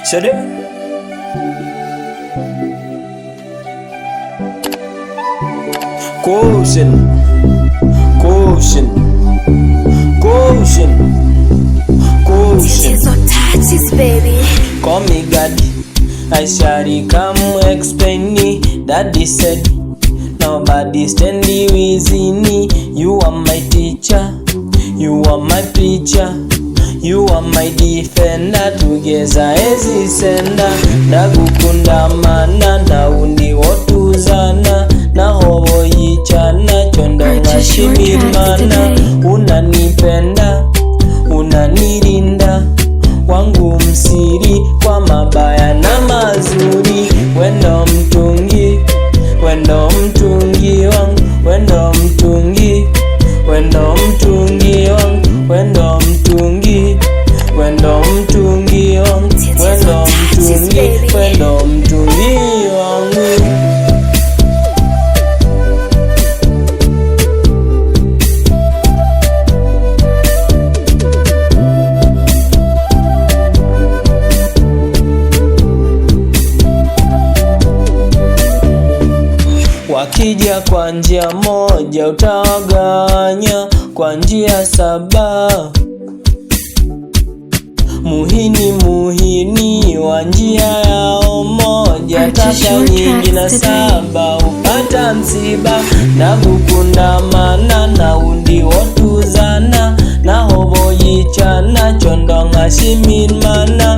Shade Caution, caution, caution, caution. So touches, baby. Call me Daddy, I shall come explain me. Daddy said, nobody stand with me. You are my teacher, you are my preacher, you are my defender. Tugeza ezi senda, ndagukunda mana na undi wotuzana. Na hobo yichana chondo ngashimimana. Unanipenda, unanilinda, wangu msiri kwa mabaya na mazuri. Wendo mtungi, wendo mtungi wangu, wendo mtungi, wendo mtungi wangu, wendo mtungi, wendo mtungi wangu, wendo mtungi, wendo mtungi wangu. Wakija kwa njia moja utawaganya kwa njia saba. Muhini muhini wa njia yao moja, taka nyingi na saba upata msiba. Ndagukunda mana na undi wotuzana. Na hobo yichana chondo ngashimimana.